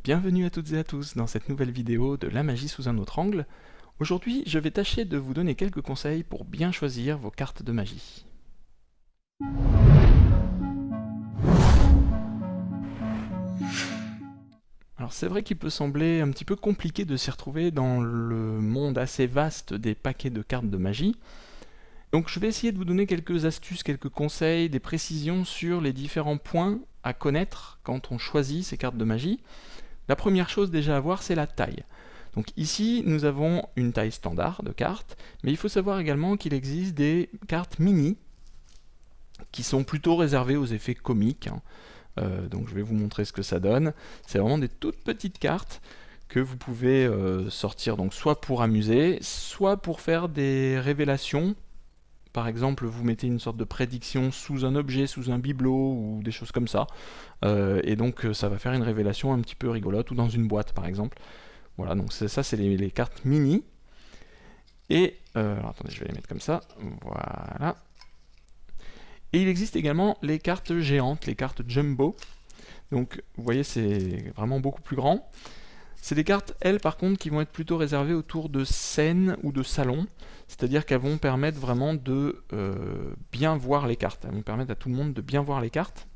Bienvenue à toutes et à tous dans cette nouvelle vidéo de la magie sous un autre angle. Aujourd'hui, je vais tâcher de vous donner quelques conseils pour bien choisir vos cartes de magie. Alors c'est vrai qu'il peut sembler un petit peu compliqué de s'y retrouver dans le monde assez vaste des paquets de cartes de magie. Donc je vais essayer de vous donner quelques astuces, quelques conseils, des précisions sur les différents points à connaître quand on choisit ces cartes de magie. La première chose déjà à voir, c'est la taille. Donc ici, nous avons une taille standard de cartes, mais il faut savoir également qu'il existe des cartes mini qui sont plutôt réservées aux effets comiques. Donc je vais vous montrer ce que ça donne. C'est vraiment des toutes petites cartes que vous pouvez sortir donc soit pour amuser, soit pour faire des révélations. Par exemple, vous mettez une sorte de prédiction sous un objet, sous un bibelot ou des choses comme ça. Et donc ça va faire une révélation un petit peu rigolote, ou dans une boîte par exemple. Voilà, donc ça c'est les cartes mini. Et, alors attendez, je vais les mettre comme ça. Voilà. Et il existe également les cartes géantes, les cartes jumbo. Donc vous voyez, c'est vraiment beaucoup plus grand. C'est des cartes, elles, par contre, qui vont être plutôt réservées autour de scènes ou de salons. C'est-à-dire qu'elles vont permettre vraiment de bien voir les cartes. Elles vont permettre à tout le monde de bien voir les cartes.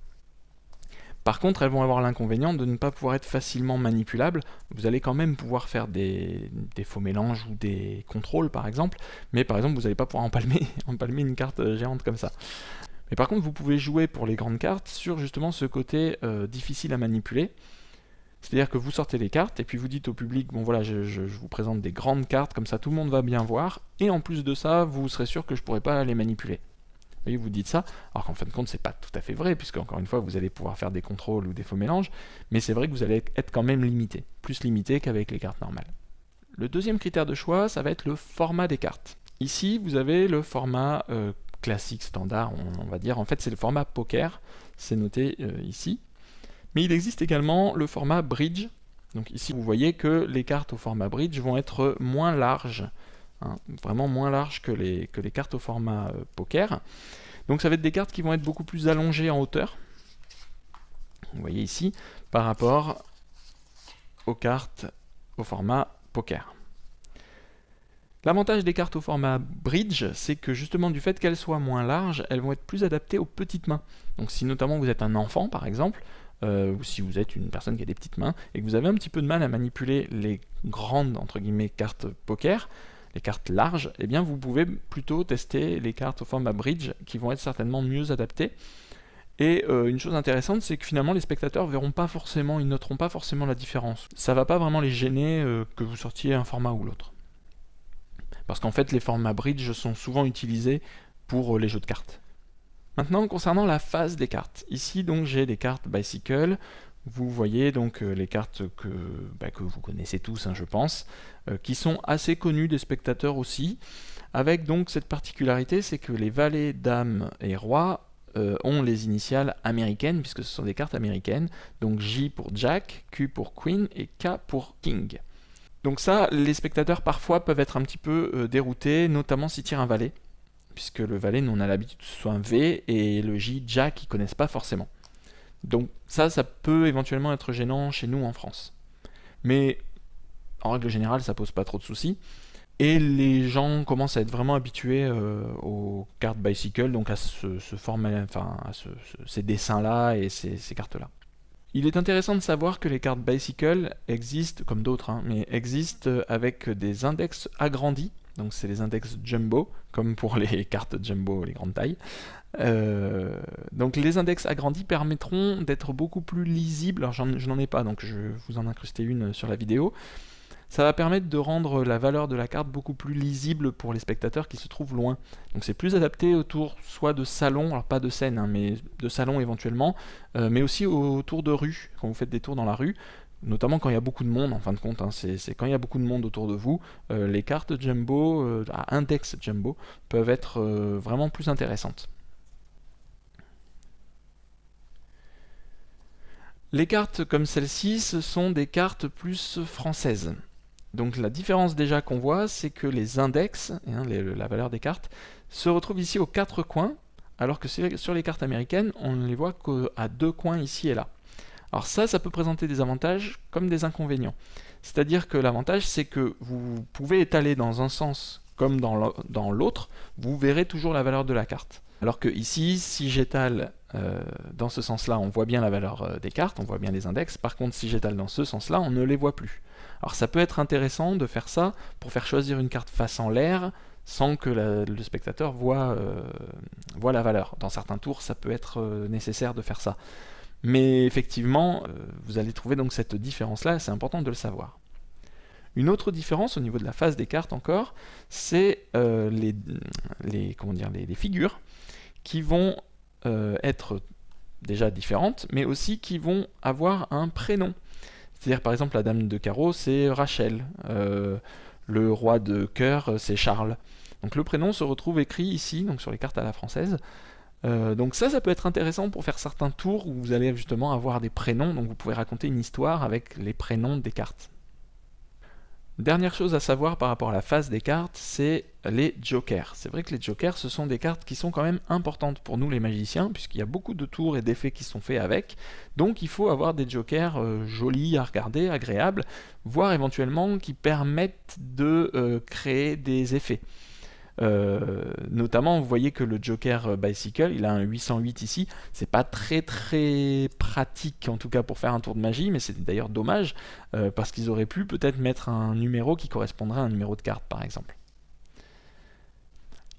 Par contre, elles vont avoir l'inconvénient de ne pas pouvoir être facilement manipulables. Vous allez quand même pouvoir faire des faux mélanges ou des contrôles, par exemple. Mais par exemple, vous n'allez pas pouvoir empalmer une carte géante comme ça. Mais par contre, vous pouvez jouer pour les grandes cartes sur justement ce côté difficile à manipuler. C'est-à-dire que vous sortez les cartes et puis vous dites au public, bon voilà, je vous présente des grandes cartes, comme ça tout le monde va bien voir, et en plus de ça, vous serez sûr que je ne pourrai pas les manipuler. Vous voyez, vous dites ça, alors qu'en fin de compte, c'est pas tout à fait vrai, puisque encore une fois, vous allez pouvoir faire des contrôles ou des faux mélanges, mais c'est vrai que vous allez être quand même limité, plus limité qu'avec les cartes normales. Le deuxième critère de choix, ça va être le format des cartes. Ici, vous avez le format classique, standard, on va dire, en fait c'est le format poker, c'est noté ici. Mais il existe également le format bridge. Donc ici, vous voyez que les cartes au format bridge vont être moins larges, hein, vraiment moins larges que les cartes au format poker. Donc ça va être des cartes qui vont être beaucoup plus allongées en hauteur. Vous voyez ici, par rapport aux cartes au format poker. L'avantage des cartes au format bridge, c'est que justement du fait qu'elles soient moins larges, elles vont être plus adaptées aux petites mains. Donc si notamment vous êtes un enfant par exemple, ou si vous êtes une personne qui a des petites mains, et que vous avez un petit peu de mal à manipuler les grandes entre guillemets cartes poker, les cartes larges, eh bien vous pouvez plutôt tester les cartes au format bridge qui vont être certainement mieux adaptées. Et une chose intéressante, c'est que finalement les spectateurs verront pas forcément, ils noteront pas forcément la différence. Ça va pas vraiment les gêner que vous sortiez un format ou l'autre. Parce qu'en fait les formats bridge sont souvent utilisés pour les jeux de cartes. Maintenant, concernant la phase des cartes, ici donc j'ai des cartes Bicycle. Vous voyez donc les cartes que vous connaissez tous, hein, je pense, qui sont assez connues des spectateurs aussi, avec donc cette particularité, c'est que les valets, dames et rois ont les initiales américaines, puisque ce sont des cartes américaines, donc J pour Jack, Q pour Queen et K pour King. Donc ça, les spectateurs parfois peuvent être un petit peu déroutés, notamment s'ils tirent un valet, puisque le valet, nous on a l'habitude que ce soit un V, et le J, Jack, ils connaissent pas forcément. Donc ça peut éventuellement être gênant chez nous en France. Mais en règle générale, ça pose pas trop de soucis. Et les gens commencent à être vraiment habitués aux cartes Bicycle, donc à ce format, enfin à ces dessins-là et ces cartes-là. Il est intéressant de savoir que les cartes Bicycle existent, comme d'autres, hein, mais existent avec des index agrandis. Donc c'est les index jumbo, comme pour les cartes jumbo, les grandes tailles. Donc les index agrandis permettront d'être beaucoup plus lisibles. Alors je n'en ai pas, donc je vais vous en incruster une sur la vidéo. Ça va permettre de rendre la valeur de la carte beaucoup plus lisible pour les spectateurs qui se trouvent loin. Donc c'est plus adapté autour soit de salons, alors pas de scène, hein, mais de salons éventuellement, mais aussi autour de rues, quand vous faites des tours dans la rue, notamment quand il y a beaucoup de monde, en fin de compte, hein, c'est quand il y a beaucoup de monde autour de vous, les cartes jumbo, à index jumbo, peuvent être vraiment plus intéressantes. Les cartes comme celle-ci, ce sont des cartes plus françaises. Donc la différence déjà qu'on voit, c'est que les index, hein, la valeur des cartes, se retrouvent ici aux 4 coins, alors que sur les cartes américaines, on ne les voit qu'à 2 coins ici et là. Alors ça peut présenter des avantages comme des inconvénients. C'est-à-dire que l'avantage, c'est que vous pouvez étaler dans un sens comme dans l'autre, vous verrez toujours la valeur de la carte. Alors que ici, si j'étale dans ce sens-là, on voit bien la valeur des cartes, on voit bien les index. Par contre, si j'étale dans ce sens-là, on ne les voit plus. Alors ça peut être intéressant de faire ça pour faire choisir une carte face en l'air sans que le spectateur voit la valeur. Dans certains tours, ça peut être nécessaire de faire ça. Mais effectivement, vous allez trouver donc cette différence-là, c'est important de le savoir. Une autre différence au niveau de la face des cartes encore, c'est les figures qui vont être déjà différentes, mais aussi qui vont avoir un prénom. C'est-à-dire par exemple la dame de carreau, c'est Rachel, le roi de cœur, c'est Charles. Donc le prénom se retrouve écrit ici, donc sur les cartes à la française. Donc ça peut être intéressant pour faire certains tours où vous allez justement avoir des prénoms, donc vous pouvez raconter une histoire avec les prénoms des cartes. Dernière chose à savoir par rapport à la face des cartes, c'est les jokers. C'est vrai que les jokers, ce sont des cartes qui sont quand même importantes pour nous les magiciens, puisqu'il y a beaucoup de tours et d'effets qui sont faits avec. Donc il faut avoir des jokers jolis à regarder, agréables, voire éventuellement qui permettent de créer des effets. Notamment, vous voyez que le Joker Bicycle, il a un 808 ici. C'est pas très pratique, en tout cas pour faire un tour de magie, mais c'est d'ailleurs dommage, parce qu'ils auraient pu peut-être mettre un numéro qui correspondrait à un numéro de carte, par exemple.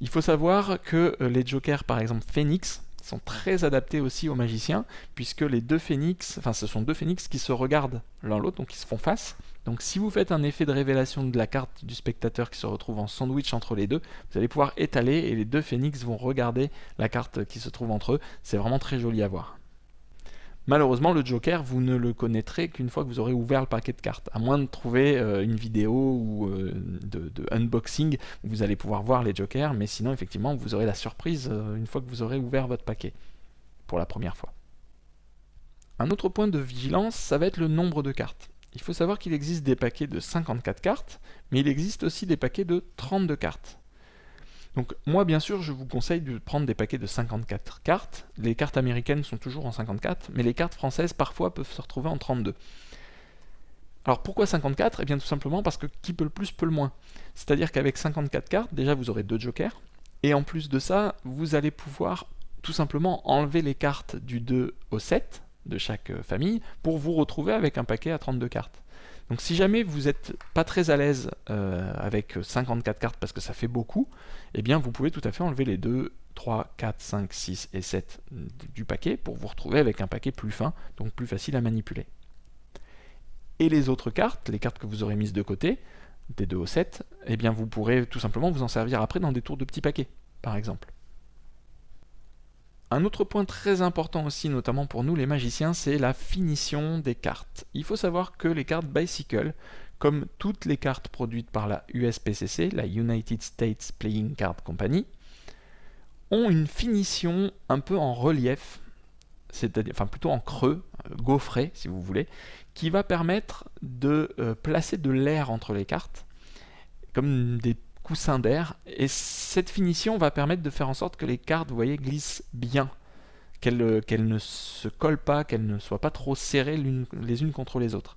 Il faut savoir que les Jokers, par exemple Phoenix, sont très adaptés aussi aux magiciens, puisque les deux phénix, ce sont deux phénix qui se regardent l'un l'autre, donc ils se font face. Donc si vous faites un effet de révélation de la carte du spectateur qui se retrouve en sandwich entre les deux, vous allez pouvoir étaler et les deux phénix vont regarder la carte qui se trouve entre eux. C'est vraiment très joli à voir. Malheureusement, le Joker, vous ne le connaîtrez qu'une fois que vous aurez ouvert le paquet de cartes, à moins de trouver une vidéo ou de unboxing où vous allez pouvoir voir les Jokers, mais sinon, effectivement, vous aurez la surprise une fois que vous aurez ouvert votre paquet, pour la première fois. Un autre point de vigilance, ça va être le nombre de cartes. Il faut savoir qu'il existe des paquets de 54 cartes, mais il existe aussi des paquets de 32 cartes. Donc moi bien sûr je vous conseille de prendre des paquets de 54 cartes. Les cartes américaines sont toujours en 54, mais les cartes françaises parfois peuvent se retrouver en 32. Alors pourquoi 54? Eh bien tout simplement parce que qui peut le plus peut le moins. C'est-à-dire qu'avec 54 cartes, déjà vous aurez 2 jokers, et en plus de ça, vous allez pouvoir tout simplement enlever les cartes du 2 au 7 de chaque famille pour vous retrouver avec un paquet à 32 cartes. Donc si jamais vous n'êtes pas très à l'aise avec 54 cartes parce que ça fait beaucoup, eh bien vous pouvez tout à fait enlever les 2, 3, 4, 5, 6 et 7 du paquet pour vous retrouver avec un paquet plus fin, donc plus facile à manipuler. Et les autres cartes, les cartes que vous aurez mises de côté, des 2 au 7, eh bien vous pourrez tout simplement vous en servir après dans des tours de petits paquets, par exemple. Un autre point très important aussi, notamment pour nous les magiciens, c'est la finition des cartes. Il faut savoir que les cartes Bicycle, comme toutes les cartes produites par la USPCC, la United States Playing Card Company, ont une finition un peu en relief, c'est-à-dire, plutôt en creux, gaufré si vous voulez, qui va permettre de placer de l'air entre les cartes, comme des coussins d'air, et cette finition va permettre de faire en sorte que les cartes, vous voyez, glissent bien, qu'elles ne se collent pas, qu'elles ne soient pas trop serrées les unes contre les autres.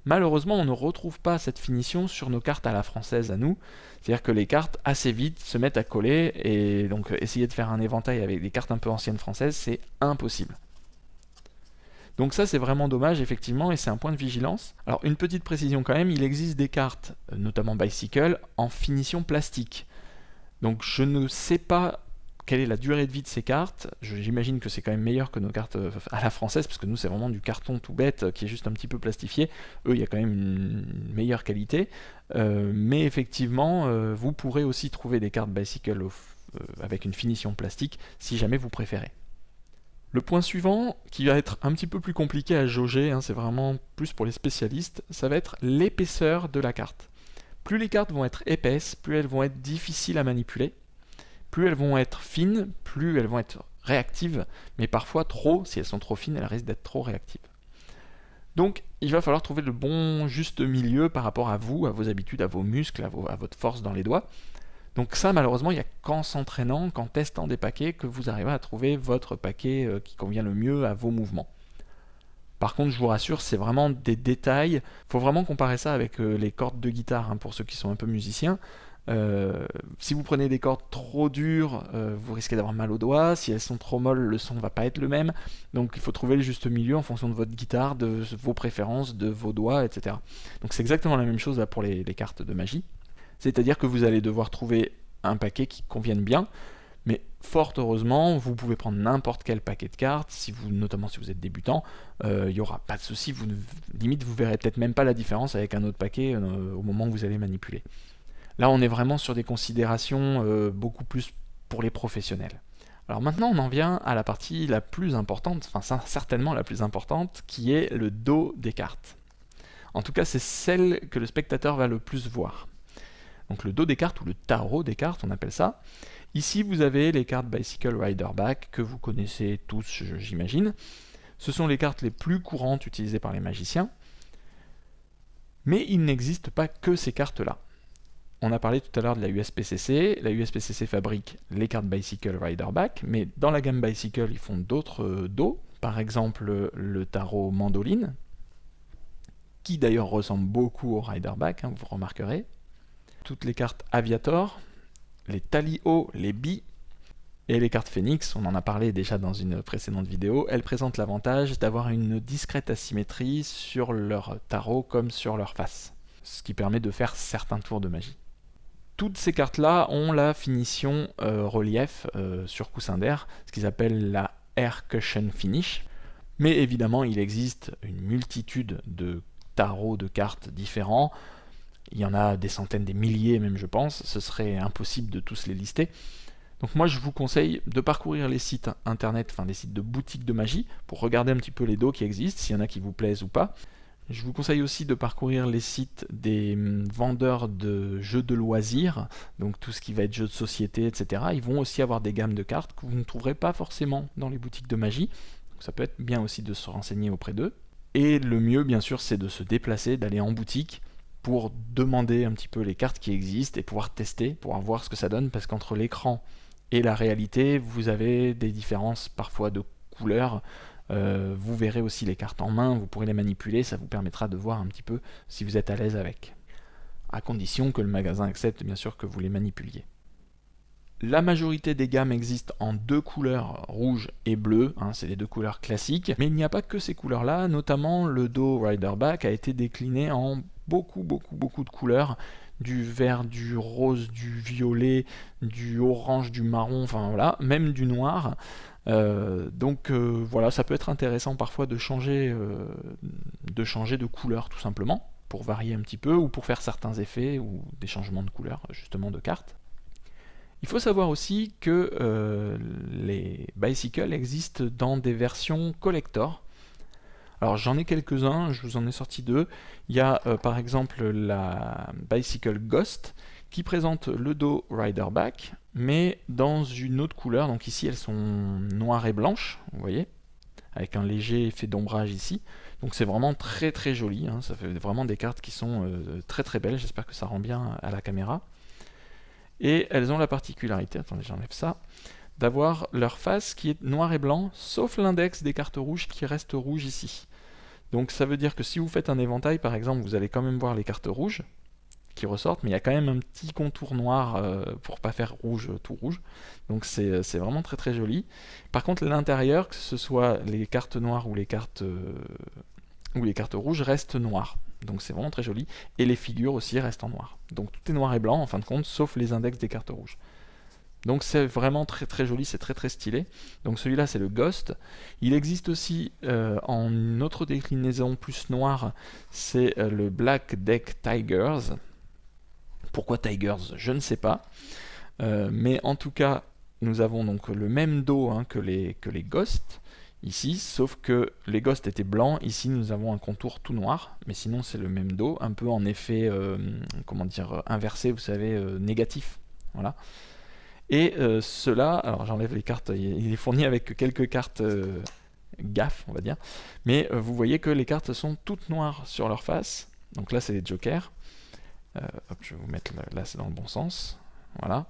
Malheureusement, on ne retrouve pas cette finition sur nos cartes à la française à nous, c'est-à-dire que les cartes assez vite se mettent à coller, et donc essayer de faire un éventail avec des cartes un peu anciennes françaises, c'est impossible. Donc ça c'est vraiment dommage effectivement et c'est un point de vigilance. Alors une petite précision quand même, il existe des cartes, notamment Bicycle, en finition plastique. Donc je ne sais pas quelle est la durée de vie de ces cartes, j'imagine que c'est quand même meilleur que nos cartes à la française, parce que nous c'est vraiment du carton tout bête qui est juste un petit peu plastifié, eux il y a quand même une meilleure qualité, mais effectivement vous pourrez aussi trouver des cartes Bicycle avec une finition plastique si jamais vous préférez. Le point suivant, qui va être un petit peu plus compliqué à jauger, c'est vraiment plus pour les spécialistes, ça va être l'épaisseur de la carte. Plus les cartes vont être épaisses, plus elles vont être difficiles à manipuler, plus elles vont être fines, plus elles vont être réactives, mais parfois trop, si elles sont trop fines, elles risquent d'être trop réactives. Donc il va falloir trouver le bon juste milieu par rapport à vous, à vos habitudes, à vos muscles, à votre force dans les doigts. Donc ça, malheureusement, il n'y a qu'en s'entraînant, qu'en testant des paquets, que vous arriverez à trouver votre paquet qui convient le mieux à vos mouvements. Par contre, je vous rassure, c'est vraiment des détails. Il faut vraiment comparer ça avec les cordes de guitare, hein, pour ceux qui sont un peu musiciens. Si vous prenez des cordes trop dures, vous risquez d'avoir mal aux doigts. Si elles sont trop molles, le son ne va pas être le même. Donc il faut trouver le juste milieu en fonction de votre guitare, de vos préférences, de vos doigts, etc. Donc c'est exactement la même chose là pour les cartes de magie. C'est-à-dire que vous allez devoir trouver un paquet qui convienne bien. Mais fort heureusement, vous pouvez prendre n'importe quel paquet de cartes, notamment si vous êtes débutant, il n'y aura pas de souci, limite vous verrez peut-être même pas la différence avec un autre paquet au moment où vous allez manipuler. Là on est vraiment sur des considérations beaucoup plus pour les professionnels. Alors maintenant on en vient à la partie la plus importante, enfin certainement la plus importante, qui est le dos des cartes. En tout cas c'est celle que le spectateur va le plus voir. Donc le dos des cartes, ou le tarot des cartes, on appelle ça. Ici, vous avez les cartes Bicycle Rider Back, que vous connaissez tous, j'imagine. Ce sont les cartes les plus courantes utilisées par les magiciens. Mais il n'existe pas que ces cartes-là. On a parlé tout à l'heure de la USPCC. La USPCC fabrique les cartes Bicycle Rider Back, mais dans la gamme Bicycle, ils font d'autres dos. Par exemple, le tarot Mandoline, qui d'ailleurs ressemble beaucoup au Rider Back, hein, vous remarquerez. Toutes les cartes Aviator, les Tally-Ho, les Bi et les cartes Phoenix, on en a parlé déjà dans une précédente vidéo, elles présentent l'avantage d'avoir une discrète asymétrie sur leur tarot comme sur leur face, ce qui permet de faire certains tours de magie. Toutes ces cartes-là ont la finition relief sur coussin d'air, ce qu'ils appellent la Air Cushion Finish, mais évidemment il existe une multitude de tarots de cartes différents. Il y en a des centaines, des milliers même je pense, ce serait impossible de tous les lister. Donc moi je vous conseille de parcourir les sites internet, enfin des sites de boutiques de magie, pour regarder un petit peu les dos qui existent, s'il y en a qui vous plaisent ou pas. Je vous conseille aussi de parcourir les sites des vendeurs de jeux de loisirs, donc tout ce qui va être jeux de société, etc. Ils vont aussi avoir des gammes de cartes que vous ne trouverez pas forcément dans les boutiques de magie. Donc ça peut être bien aussi de se renseigner auprès d'eux. Et le mieux bien sûr c'est de se déplacer, d'aller en boutique, pour demander un petit peu les cartes qui existent et pouvoir tester, pouvoir voir ce que ça donne, parce qu'entre l'écran et la réalité, vous avez des différences parfois de couleurs. Vous verrez aussi les cartes en main, vous pourrez les manipuler, ça vous permettra de voir un petit peu si vous êtes à l'aise avec. À condition que le magasin accepte bien sûr que vous les manipuliez. La majorité des gammes existent en deux couleurs, rouge et bleu, hein, c'est les deux couleurs classiques, mais il n'y a pas que ces couleurs-là, notamment le dos Rider Back a été décliné en beaucoup de couleurs, du vert, du rose, du violet, du orange, du marron, enfin voilà, même du noir. Donc voilà, ça peut être intéressant parfois de changer de couleur tout simplement, pour varier un petit peu, ou pour faire certains effets, ou des changements de couleur justement de cartes. Il faut savoir aussi que les bicycles existent dans des versions collector. Alors j'en ai quelques-uns, je vous en ai sorti deux. Il y a par exemple la Bicycle Ghost qui présente le dos Rider Back, mais dans une autre couleur. Donc ici elles sont noires et blanches, vous voyez, avec un léger effet d'ombrage ici. Donc c'est vraiment très joli, hein. Ça fait vraiment des cartes qui sont très belles, j'espère que ça rend bien à la caméra. Et elles ont la particularité, attendez j'enlève ça, d'avoir leur face qui est noir et blanc, sauf l'index des cartes rouges qui reste rouge ici. Donc ça veut dire que si vous faites un éventail par exemple, vous allez quand même voir les cartes rouges qui ressortent, mais il y a quand même un petit contour noir pour pas faire rouge tout rouge. Donc c'est vraiment très joli. Par contre l'intérieur, que ce soit les cartes noires ou les cartes rouges, restent noires. Donc c'est vraiment très joli. Et les figures aussi restent en noir. Donc tout est noir et blanc en fin de compte, sauf les index des cartes rouges. Donc c'est vraiment très joli, c'est très stylé. Donc celui-là c'est le Ghost. Il existe aussi en une autre déclinaison plus noire, c'est le Black Deck Tigers. Pourquoi Tigers? Je ne sais pas. Mais en tout cas, nous avons donc le même dos hein, que les Ghosts ici, sauf que les Ghosts étaient blancs. Ici nous avons un contour tout noir, mais sinon c'est le même dos, un peu en effet, comment dire, inversé, vous savez, négatif. Voilà. Et cela, alors j'enlève les cartes, il est fourni avec quelques cartes gaffes, on va dire, mais vous voyez que les cartes sont toutes noires sur leur face. Donc là c'est les jokers. Hop, je vais vous mettre là, c'est dans le bon sens. Voilà.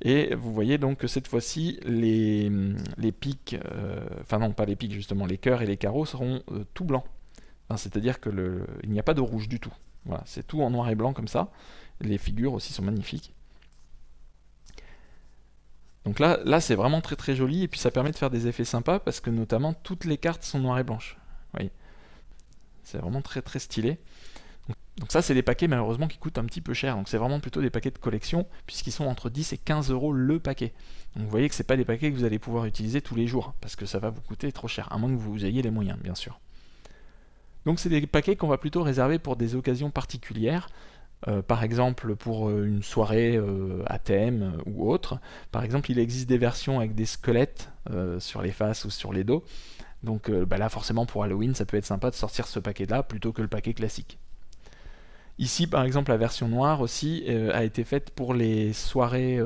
Et vous voyez donc que cette fois-ci, les pics, enfin non, pas les pics justement, les cœurs et les carreaux seront tout blancs. Enfin, c'est-à-dire que il n'y a pas de rouge du tout. Voilà, c'est tout en noir et blanc comme ça. Les figures aussi sont magnifiques. Donc là c'est vraiment très très joli, et puis ça permet de faire des effets sympas parce que notamment toutes les cartes sont noires et blanches. Vous voyez, c'est vraiment très très stylé. Donc ça, c'est des paquets malheureusement qui coûtent un petit peu cher. Donc c'est vraiment plutôt des paquets de collection, puisqu'ils sont entre 10 et 15 euros le paquet. Donc vous voyez que c'est pas des paquets que vous allez pouvoir utiliser tous les jours, parce que ça va vous coûter trop cher, à moins que vous ayez les moyens, bien sûr. Donc c'est des paquets qu'on va plutôt réserver pour des occasions particulières. Par exemple pour une soirée à thème ou autre. Par exemple, il existe des versions avec des squelettes sur les faces ou sur les dos. Donc là, forcément, pour Halloween, ça peut être sympa de sortir ce paquet-là plutôt que le paquet classique. Ici, par exemple, la version noire aussi a été faite pour les soirées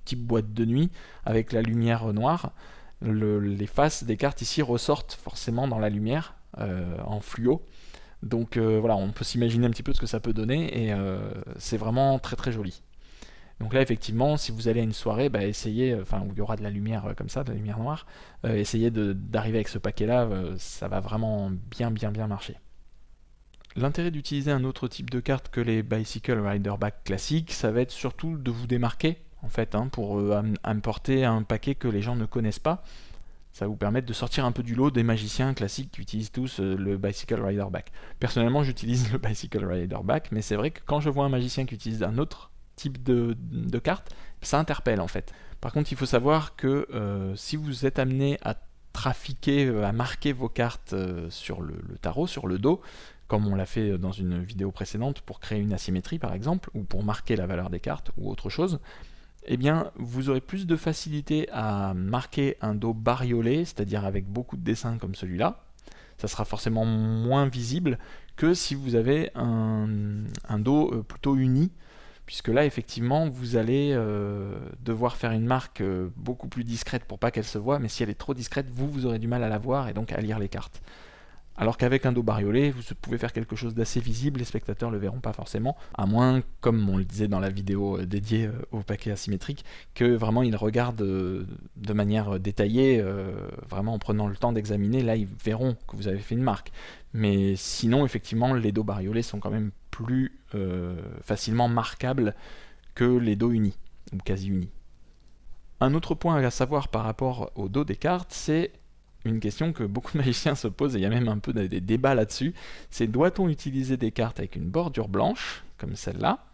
type boîte de nuit avec la lumière noire. Les faces des cartes ici ressortent forcément dans la lumière en fluo. Donc voilà, on peut s'imaginer un petit peu ce que ça peut donner, et c'est vraiment très très joli. Donc là, effectivement, si vous allez à une soirée, essayez, enfin où il y aura de la lumière comme ça, de la lumière noire, essayez d'arriver avec ce paquet-là, ça va vraiment bien bien bien marcher. L'intérêt d'utiliser un autre type de carte que les Bicycle Rider Back classiques, ça va être surtout de vous démarquer, en fait, pour importer un paquet que les gens ne connaissent pas. Ça va vous permettre de sortir un peu du lot des magiciens classiques qui utilisent tous le Bicycle Rider Back. Personnellement, j'utilise le Bicycle Rider Back, mais c'est vrai que quand je vois un magicien qui utilise un autre type de carte, ça interpelle en fait. Par contre, il faut savoir que si vous êtes amené à trafiquer, à marquer vos cartes sur le tarot, sur le dos, comme on l'a fait dans une vidéo précédente pour créer une asymétrie par exemple, ou pour marquer la valeur des cartes ou autre chose, eh bien, vous aurez plus de facilité à marquer un dos bariolé, c'est-à-dire avec beaucoup de dessins comme celui-là. Ça sera forcément moins visible que si vous avez un dos plutôt uni, puisque là, effectivement, vous allez devoir faire une marque beaucoup plus discrète pour pas qu'elle se voie, mais si elle est trop discrète, vous aurez du mal à la voir et donc à lire les cartes. Alors qu'avec un dos bariolé, vous pouvez faire quelque chose d'assez visible, les spectateurs ne le verront pas forcément, à moins, comme on le disait dans la vidéo dédiée au paquet asymétrique, que vraiment ils regardent de manière détaillée, vraiment en prenant le temps d'examiner, là ils verront que vous avez fait une marque. Mais sinon, effectivement, les dos bariolés sont quand même plus facilement marquables que les dos unis, ou quasi unis. Un autre point à savoir par rapport au dos des cartes, c'est une question que beaucoup de magiciens se posent, et il y a même un peu des débats là-dessus, c'est doit-on utiliser des cartes avec une bordure blanche, comme celle-là,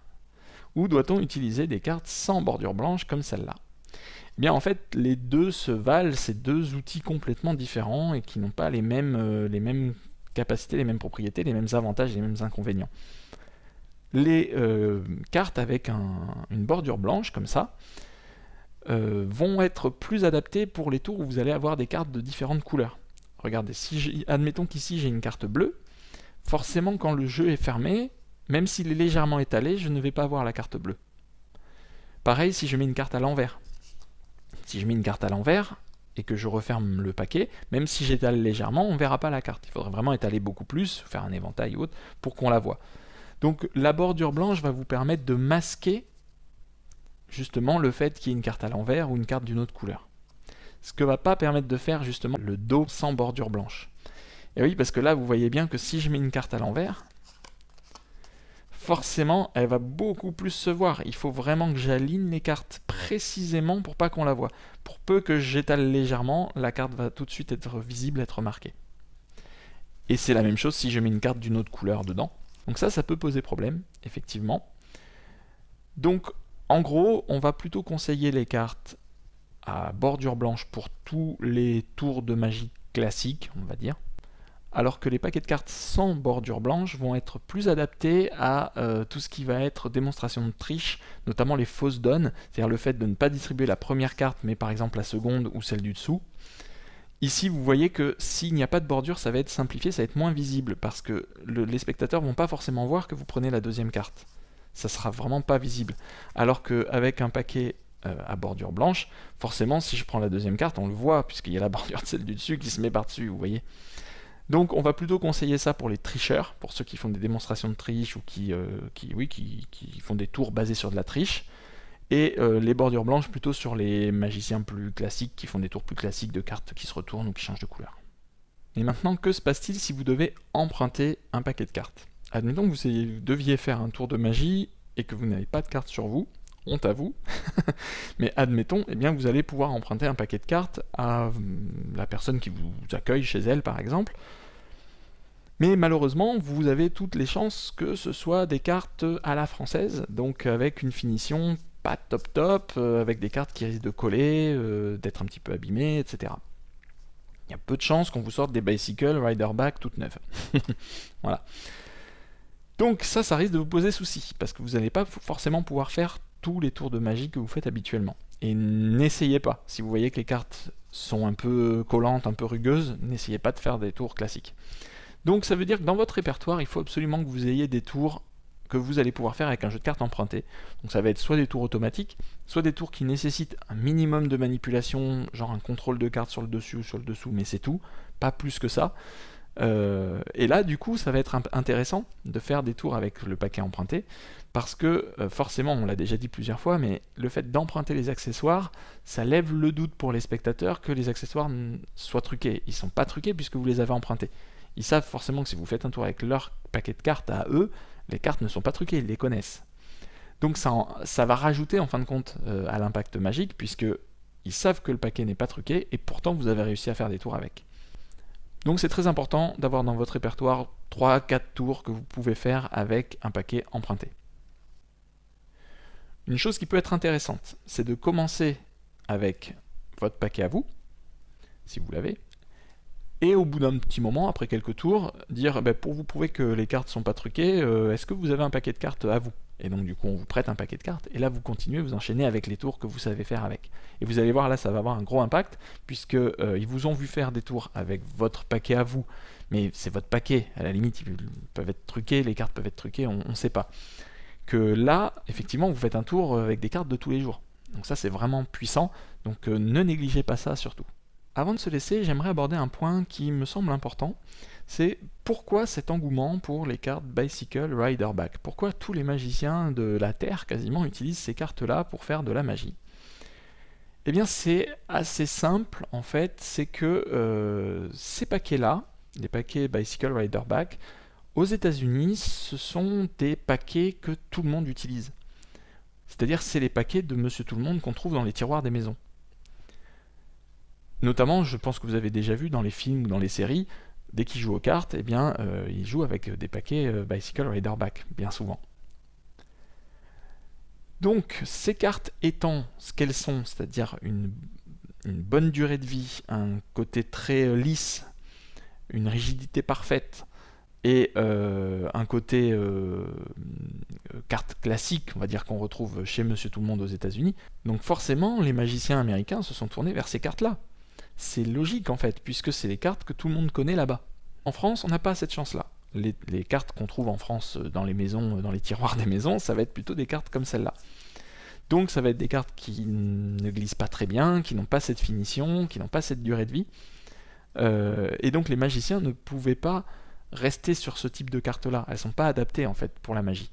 ou doit-on utiliser des cartes sans bordure blanche, comme celle-là? Eh bien en fait, les deux se valent, c'est deux outils complètement différents, et qui n'ont pas les mêmes capacités, les mêmes propriétés, les mêmes avantages, les mêmes inconvénients. Les cartes avec une bordure blanche, comme ça, vont être plus adaptés pour les tours où vous allez avoir des cartes de différentes couleurs. Regardez, admettons qu'ici j'ai une carte bleue, forcément quand le jeu est fermé, même s'il est légèrement étalé, je ne vais pas voir la carte bleue. Pareil si je mets une carte à l'envers. Si je mets une carte à l'envers et que je referme le paquet, même si j'étale légèrement, on ne verra pas la carte. Il faudrait vraiment étaler beaucoup plus, faire un éventail ou autre, pour qu'on la voie. Donc la bordure blanche va vous permettre de masquer justement le fait qu'il y ait une carte à l'envers ou une carte d'une autre couleur. Ce que va pas permettre de faire justement le dos sans bordure blanche. Et oui, parce que là vous voyez bien que si je mets une carte à l'envers, forcément elle va beaucoup plus se voir. Il faut vraiment que j'aligne les cartes précisément pour pas qu'on la voie. Pour peu que j'étale légèrement, la carte va tout de suite être visible, être marquée. Et c'est la même chose si je mets une carte d'une autre couleur dedans. Donc ça peut poser problème, effectivement. Donc en gros, on va plutôt conseiller les cartes à bordure blanche pour tous les tours de magie classiques, on va dire, alors que les paquets de cartes sans bordure blanche vont être plus adaptés à tout ce qui va être démonstration de triche, notamment les fausses donnes, c'est-à-dire le fait de ne pas distribuer la première carte, mais par exemple la seconde ou celle du dessous. Ici, vous voyez que s'il n'y a pas de bordure, ça va être simplifié, ça va être moins visible, parce que les spectateurs ne vont pas forcément voir que vous prenez la deuxième carte. Ça sera vraiment pas visible. Alors qu'avec un paquet à bordure blanche, forcément si je prends la deuxième carte, on le voit, puisqu'il y a la bordure de celle du dessus qui se met par-dessus, vous voyez. Donc on va plutôt conseiller ça pour les tricheurs, pour ceux qui font des démonstrations de triche ou qui font des tours basés sur de la triche. et les bordures blanches plutôt sur les magiciens plus classiques qui font des tours plus classiques de cartes qui se retournent ou qui changent de couleur. Et maintenant, que se passe-t-il si vous devez emprunter un paquet de cartes? Admettons que vous deviez faire un tour de magie et que vous n'avez pas de cartes sur vous, honte à vous, mais admettons, eh bien, vous allez pouvoir emprunter un paquet de cartes à la personne qui vous accueille chez elle, par exemple. Mais malheureusement, vous avez toutes les chances que ce soit des cartes à la française, donc avec une finition pas top top, avec des cartes qui risquent de coller, d'être un petit peu abîmées, etc. Il y a peu de chances qu'on vous sorte des Bicycle Riderback toutes neuves. Voilà. Donc ça risque de vous poser souci, parce que vous n'allez pas forcément pouvoir faire tous les tours de magie que vous faites habituellement. Et n'essayez pas. Si vous voyez que les cartes sont un peu collantes, un peu rugueuses, n'essayez pas de faire des tours classiques. Donc ça veut dire que dans votre répertoire, il faut absolument que vous ayez des tours que vous allez pouvoir faire avec un jeu de cartes emprunté. Donc ça va être soit des tours automatiques, soit des tours qui nécessitent un minimum de manipulation, genre un contrôle de cartes sur le dessus ou sur le dessous, mais c'est tout, pas plus que ça. Et là, du coup, ça va être intéressant de faire des tours avec le paquet emprunté, parce que forcément, on l'a déjà dit plusieurs fois, mais le fait d'emprunter les accessoires, ça lève le doute pour les spectateurs que les accessoires soient truqués. Ils ne sont pas truqués puisque vous les avez empruntés. Ils savent forcément que si vous faites un tour avec leur paquet de cartes à eux, les cartes ne sont pas truquées, ils les connaissent. Donc ça va rajouter en fin de compte à l'impact magique, puisque ils savent que le paquet n'est pas truqué, et pourtant vous avez réussi à faire des tours avec. Donc c'est très important d'avoir dans votre répertoire 3-4 tours que vous pouvez faire avec un paquet emprunté. Une chose qui peut être intéressante, c'est de commencer avec votre paquet à vous, si vous l'avez, et au bout d'un petit moment, après quelques tours, dire pour vous prouver que les cartes sont pas truquées, est-ce que vous avez un paquet de cartes à vous? Et donc du coup on vous prête un paquet de cartes, et là vous continuez, vous enchaînez avec les tours que vous savez faire avec. Et vous allez voir, là ça va avoir un gros impact, puisque ils vous ont vu faire des tours avec votre paquet à vous, mais c'est votre paquet, à la limite ils peuvent être truqués, les cartes peuvent être truquées, on ne sait pas. Que là, effectivement, vous faites un tour avec des cartes de tous les jours. Donc ça c'est vraiment puissant, donc ne négligez pas ça surtout. Avant de se laisser, j'aimerais aborder un point qui me semble important, c'est pourquoi cet engouement pour les cartes Bicycle Riderback? Pourquoi tous les magiciens de la Terre quasiment utilisent ces cartes-là pour faire de la magie? Eh bien c'est assez simple en fait, c'est que ces paquets-là, les paquets Bicycle Riderback, aux États-Unis, ce sont des paquets que tout le monde utilise. C'est-à-dire c'est les paquets de Monsieur Tout-le-Monde qu'on trouve dans les tiroirs des maisons. Notamment, je pense que vous avez déjà vu dans les films ou dans les séries, dès qu'ils jouent aux cartes, eh bien, ils jouent avec des paquets Bicycle Riderback, bien souvent. Donc, ces cartes étant ce qu'elles sont, c'est-à-dire une bonne durée de vie, un côté très lisse, une rigidité parfaite, et un côté carte classique, on va dire qu'on retrouve chez Monsieur Tout-le-Monde aux États-Unis, donc forcément, les magiciens américains se sont tournés vers ces cartes-là. C'est logique en fait, puisque c'est les cartes que tout le monde connaît là-bas. En France, on n'a pas cette chance-là. Les cartes qu'on trouve en France dans les maisons, dans les tiroirs des maisons, ça va être plutôt des cartes comme celle-là. Donc ça va être des cartes qui ne glissent pas très bien, qui n'ont pas cette finition, qui n'ont pas cette durée de vie. Et donc les magiciens ne pouvaient pas rester sur ce type de cartes-là. Elles ne sont pas adaptées en fait pour la magie.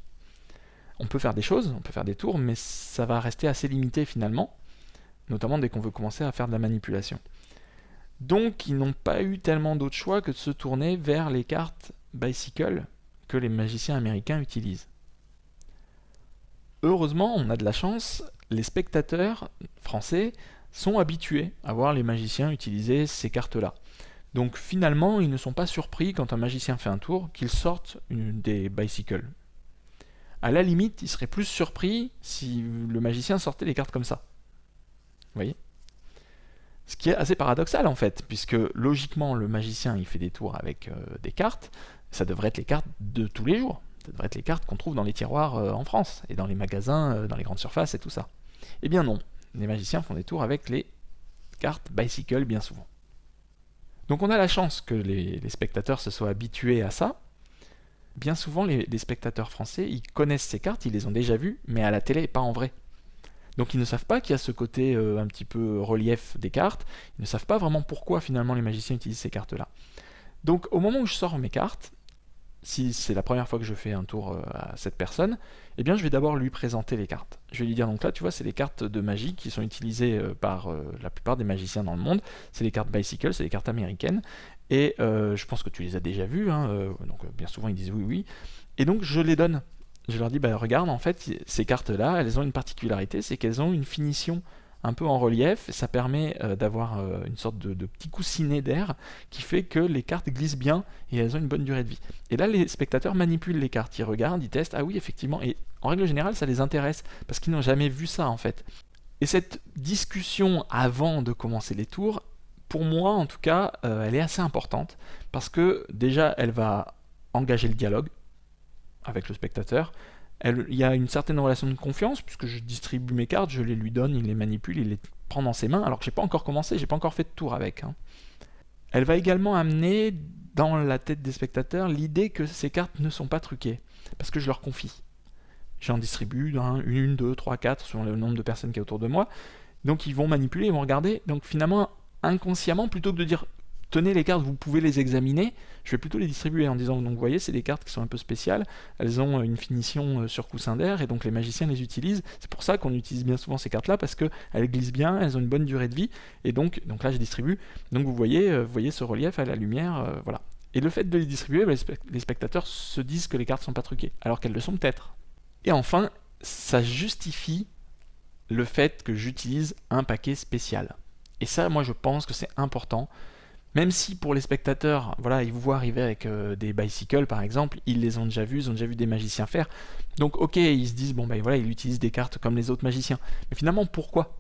On peut faire des choses, on peut faire des tours, mais ça va rester assez limité finalement, notamment dès qu'on veut commencer à faire de la manipulation. Donc ils n'ont pas eu tellement d'autres choix que de se tourner vers les cartes Bicycle que les magiciens américains utilisent. Heureusement, on a de la chance, les spectateurs français sont habitués à voir les magiciens utiliser ces cartes-là. Donc finalement, ils ne sont pas surpris quand un magicien fait un tour qu'il sorte des Bicycle. À la limite, ils seraient plus surpris si le magicien sortait des cartes comme ça. Vous voyez ? Ce qui est assez paradoxal en fait, puisque logiquement le magicien il fait des tours avec des cartes, ça devrait être les cartes de tous les jours, ça devrait être les cartes qu'on trouve dans les tiroirs en France, et dans les magasins, dans les grandes surfaces et tout ça. Eh bien non, les magiciens font des tours avec les cartes Bicycle bien souvent. Donc on a la chance que les spectateurs se soient habitués à ça. Bien souvent les spectateurs français, ils connaissent ces cartes, ils les ont déjà vues, mais à la télé, pas en vrai. Donc ils ne savent pas qu'il y a ce côté un petit peu relief des cartes, ils ne savent pas vraiment pourquoi finalement les magiciens utilisent ces cartes-là. Donc au moment où je sors mes cartes, si c'est la première fois que je fais un tour à cette personne, eh bien je vais d'abord lui présenter les cartes. Je vais lui dire, donc là tu vois c'est les cartes de magie qui sont utilisées par la plupart des magiciens dans le monde, c'est les cartes Bicycle, c'est les cartes américaines, et je pense que tu les as déjà vues, hein, donc bien souvent ils disent oui oui, et donc je les donne. Je leur dis, bah regarde, en fait ces cartes là, elles ont une particularité, c'est qu'elles ont une finition un peu en relief, et ça permet d'avoir une sorte de petit coussinet d'air qui fait que les cartes glissent bien et elles ont une bonne durée de vie. Et là, les spectateurs manipulent les cartes, ils regardent, ils testent, ah oui, effectivement, et en règle générale, ça les intéresse, parce qu'ils n'ont jamais vu ça en fait. Et cette discussion avant de commencer les tours, pour moi en tout cas, elle est assez importante, parce que déjà, elle va engager le dialogue avec le spectateur. Il y a une certaine relation de confiance, puisque je distribue mes cartes, je les lui donne, il les manipule, il les prend dans ses mains, alors que j'ai pas encore commencé, j'ai pas encore fait de tour avec. Hein. Elle va également amener dans la tête des spectateurs l'idée que ces cartes ne sont pas truquées, parce que je leur confie. J'en distribue une, deux, trois, quatre, selon le nombre de personnes qui est autour de moi. Donc ils vont manipuler, ils vont regarder. Donc finalement, inconsciemment, plutôt que de dire tenez les cartes, vous pouvez les examiner, je vais plutôt les distribuer en disant donc vous voyez, c'est des cartes qui sont un peu spéciales, elles ont une finition sur coussin d'air et donc les magiciens les utilisent. C'est pour ça qu'on utilise bien souvent ces cartes-là parce qu'elles glissent bien, elles ont une bonne durée de vie et donc là je distribue. Donc vous voyez ce relief à la lumière, voilà. Et le fait de les distribuer, les spectateurs se disent que les cartes ne sont pas truquées, alors qu'elles le sont peut-être. Et enfin, ça justifie le fait que j'utilise un paquet spécial. Et ça, moi, je pense que c'est important. Même si pour les spectateurs, voilà, ils vous voient arriver avec des bicycles, par exemple, ils les ont déjà vus, ils ont déjà vu des magiciens faire. Donc, ok, ils se disent, bon, ben voilà, il utilise des cartes comme les autres magiciens. Mais finalement, pourquoi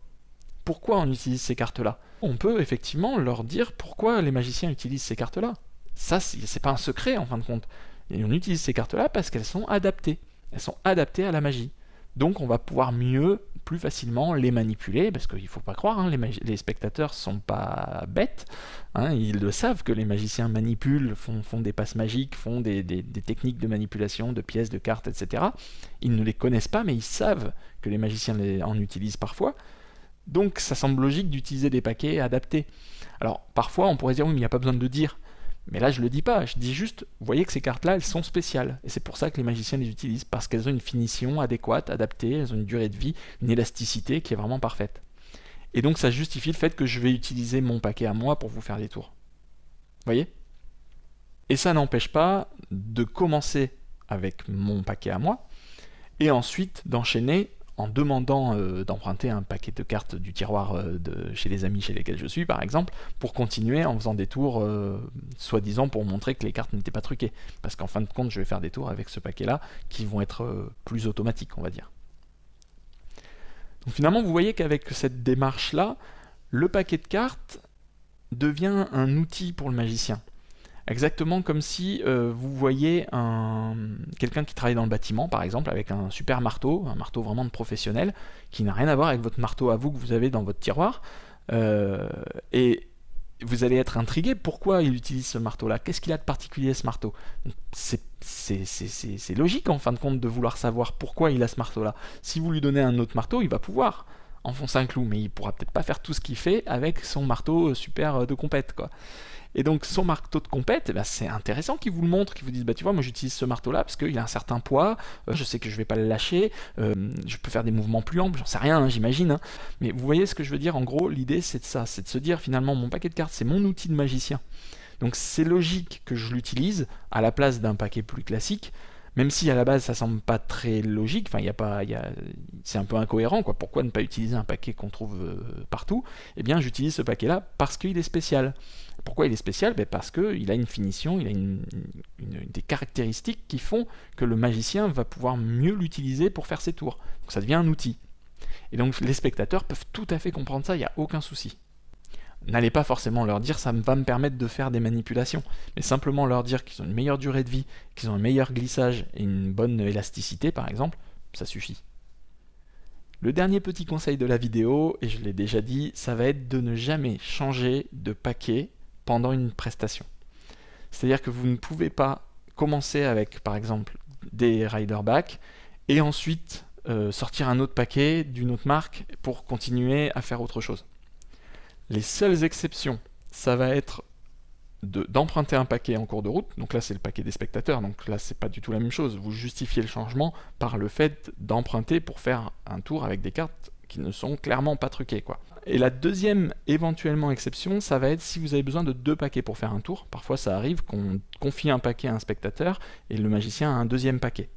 on utilise ces cartes-là? On peut effectivement leur dire pourquoi les magiciens utilisent ces cartes-là. Ça, c'est pas un secret, en fin de compte. Et on utilise ces cartes-là parce qu'elles sont adaptées. Elles sont adaptées à la magie. Donc on va pouvoir plus facilement les manipuler, parce qu'il ne faut pas croire, hein, les spectateurs ne sont pas bêtes, hein, ils le savent que les magiciens manipulent, font des passes magiques, font des techniques de manipulation, de pièces, de cartes, etc. Ils ne les connaissent pas, mais ils savent que les magiciens en utilisent parfois. Donc ça semble logique d'utiliser des paquets adaptés. Alors parfois on pourrait dire oui mais il n'y a pas besoin de le dire. Mais là, je ne le dis pas, je dis juste, vous voyez que ces cartes-là, elles sont spéciales. Et c'est pour ça que les magiciens les utilisent, parce qu'elles ont une finition adéquate, adaptée, elles ont une durée de vie, une élasticité qui est vraiment parfaite. Et donc ça justifie le fait que je vais utiliser mon paquet à moi pour vous faire des tours. Vous voyez? Et ça n'empêche pas de commencer avec mon paquet à moi, et ensuite d'enchaîner en demandant d'emprunter un paquet de cartes du tiroir chez les amis chez lesquels je suis, par exemple, pour continuer en faisant des tours, soi-disant pour montrer que les cartes n'étaient pas truquées. Parce qu'en fin de compte, je vais faire des tours avec ce paquet-là qui vont être plus automatiques, on va dire. Donc finalement, vous voyez qu'avec cette démarche-là, le paquet de cartes devient un outil pour le magicien. Exactement comme si vous voyez quelqu'un qui travaille dans le bâtiment, par exemple, avec un super marteau, un marteau vraiment de professionnel, qui n'a rien à voir avec votre marteau à vous que vous avez dans votre tiroir, et vous allez être intrigué, pourquoi il utilise ce marteau-là? Qu'est-ce qu'il a de particulier ce marteau? C'est logique en fin de compte de vouloir savoir pourquoi il a ce marteau-là. Si vous lui donnez un autre marteau, il va pouvoir enfoncer un clou, mais il pourra peut-être pas faire tout ce qu'il fait avec son marteau super de compète, quoi. Et donc son marteau de compète, eh ben, c'est intéressant qu'ils vous le montrent, qu'ils vous disent bah tu vois moi j'utilise ce marteau là parce qu'il a un certain poids, je sais que je vais pas le lâcher, je peux faire des mouvements plus amples, j'en sais rien, hein, j'imagine, hein. Mais vous voyez ce que je veux dire, en gros l'idée c'est de ça, c'est de se dire finalement mon paquet de cartes c'est mon outil de magicien. Donc c'est logique que je l'utilise à la place d'un paquet plus classique, même si à la base ça semble pas très logique, enfin c'est un peu incohérent quoi. Pourquoi ne pas utiliser un paquet qu'on trouve partout? Eh bien j'utilise ce paquet là parce qu'il est spécial. Pourquoi il est spécial? Parce qu'il a une finition, il a des caractéristiques qui font que le magicien va pouvoir mieux l'utiliser pour faire ses tours. Donc ça devient un outil. Et donc les spectateurs peuvent tout à fait comprendre ça, il n'y a aucun souci. N'allez pas forcément leur dire ça va me permettre de faire des manipulations, mais simplement leur dire qu'ils ont une meilleure durée de vie, qu'ils ont un meilleur glissage et une bonne élasticité par exemple, ça suffit. Le dernier petit conseil de la vidéo, et je l'ai déjà dit, ça va être de ne jamais changer de paquet pendant une prestation. C'est-à-dire que vous ne pouvez pas commencer avec par exemple des rider-back et ensuite sortir un autre paquet d'une autre marque pour continuer à faire autre chose. Les seules exceptions, ça va être d'emprunter un paquet en cours de route. Donc là c'est le paquet des spectateurs, donc là c'est pas du tout la même chose. Vous justifiez le changement par le fait d'emprunter pour faire un tour avec des cartes qui ne sont clairement pas truquées, quoi. Et la deuxième éventuellement exception, ça va être si vous avez besoin de 2 paquets pour faire un tour. Parfois ça arrive qu'on confie un paquet à un spectateur et le magicien a un deuxième paquet.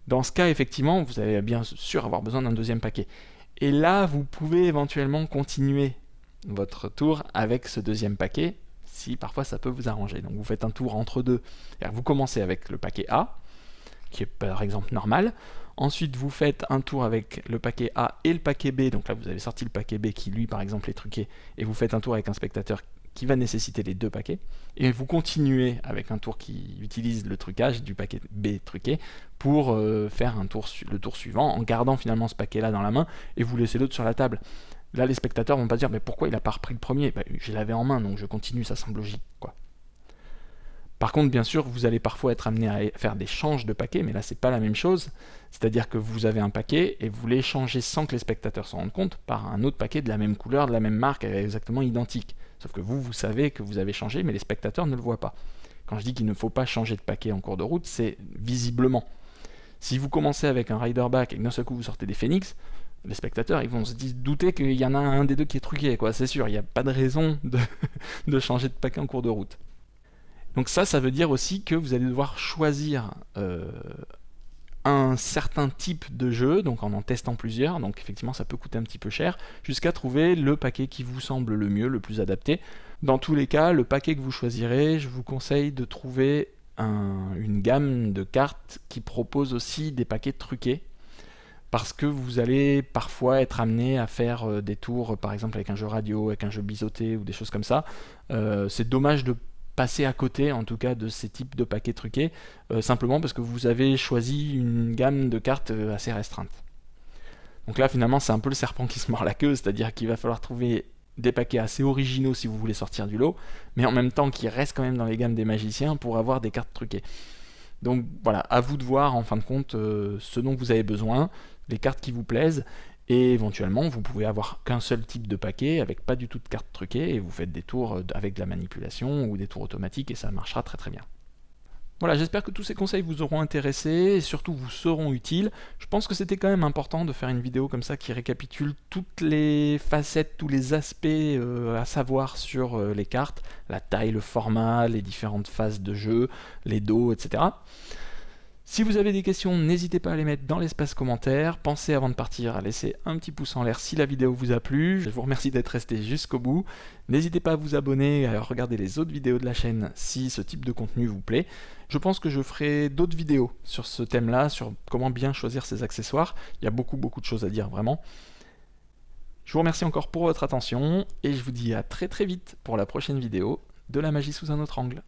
Dans ce cas, effectivement, vous allez bien sûr avoir besoin d'un deuxième paquet. Et là, vous pouvez éventuellement continuer votre tour avec ce deuxième paquet, si parfois ça peut vous arranger. Donc vous faites un tour entre deux. Vous commencez avec le paquet A, qui est par exemple normal. Ensuite, vous faites un tour avec le paquet A et le paquet B. Donc là, vous avez sorti le paquet B qui, lui, par exemple, est truqué. Et vous faites un tour avec un spectateur qui va nécessiter les 2 paquets. Et vous continuez avec un tour qui utilise le trucage du paquet B truqué pour faire le tour suivant en gardant finalement ce paquet-là dans la main et vous laissez l'autre sur la table. Là, les spectateurs vont pas dire mais pourquoi il n'a pas repris le premier, je l'avais en main donc je continue, ça semble logique, quoi. Par contre, bien sûr, vous allez parfois être amené à faire des changes de paquets, mais là, c'est pas la même chose. C'est-à-dire que vous avez un paquet et vous l'échangez sans que les spectateurs s'en rendent compte par un autre paquet de la même couleur, de la même marque, exactement identique. Sauf que vous savez que vous avez changé, mais les spectateurs ne le voient pas. Quand je dis qu'il ne faut pas changer de paquet en cours de route, c'est visiblement. Si vous commencez avec un Riderback et que d'un seul coup vous sortez des Phoenix, les spectateurs ils vont se douter qu'il y en a un des deux qui est truqué, quoi. C'est sûr, il n'y a pas de raison de changer de paquet en cours de route. Donc ça veut dire aussi que vous allez devoir choisir un certain type de jeu, donc en testant plusieurs, donc effectivement ça peut coûter un petit peu cher, jusqu'à trouver le paquet qui vous semble le mieux, le plus adapté. Dans tous les cas, le paquet que vous choisirez, je vous conseille de trouver une gamme de cartes qui propose aussi des paquets truqués, parce que vous allez parfois être amené à faire des tours, par exemple avec un jeu radio, avec un jeu biseauté ou des choses comme ça. C'est dommage de passer à côté en tout cas de ces types de paquets truqués, simplement parce que vous avez choisi une gamme de cartes assez restreinte. Donc là finalement c'est un peu le serpent qui se mord la queue, c'est-à-dire qu'il va falloir trouver des paquets assez originaux si vous voulez sortir du lot, mais en même temps qui restent quand même dans les gammes des magiciens pour avoir des cartes truquées. Donc voilà, à vous de voir en fin de compte ce dont vous avez besoin, les cartes qui vous plaisent, et éventuellement vous pouvez avoir qu'un seul type de paquet avec pas du tout de cartes truquées et vous faites des tours avec de la manipulation ou des tours automatiques et ça marchera très très bien. Voilà, j'espère que tous ces conseils vous auront intéressé et surtout vous seront utiles. Je pense que c'était quand même important de faire une vidéo comme ça qui récapitule toutes les facettes, tous les aspects à savoir sur les cartes, la taille, le format, les différentes phases de jeu, les dos, etc. Si vous avez des questions, n'hésitez pas à les mettre dans l'espace commentaire. Pensez avant de partir à laisser un petit pouce en l'air si la vidéo vous a plu. Je vous remercie d'être resté jusqu'au bout. N'hésitez pas à vous abonner et à regarder les autres vidéos de la chaîne si ce type de contenu vous plaît. Je pense que je ferai d'autres vidéos sur ce thème-là, sur comment bien choisir ses accessoires. Il y a beaucoup de choses à dire vraiment. Je vous remercie encore pour votre attention et je vous dis à très vite pour la prochaine vidéo de la magie sous un autre angle.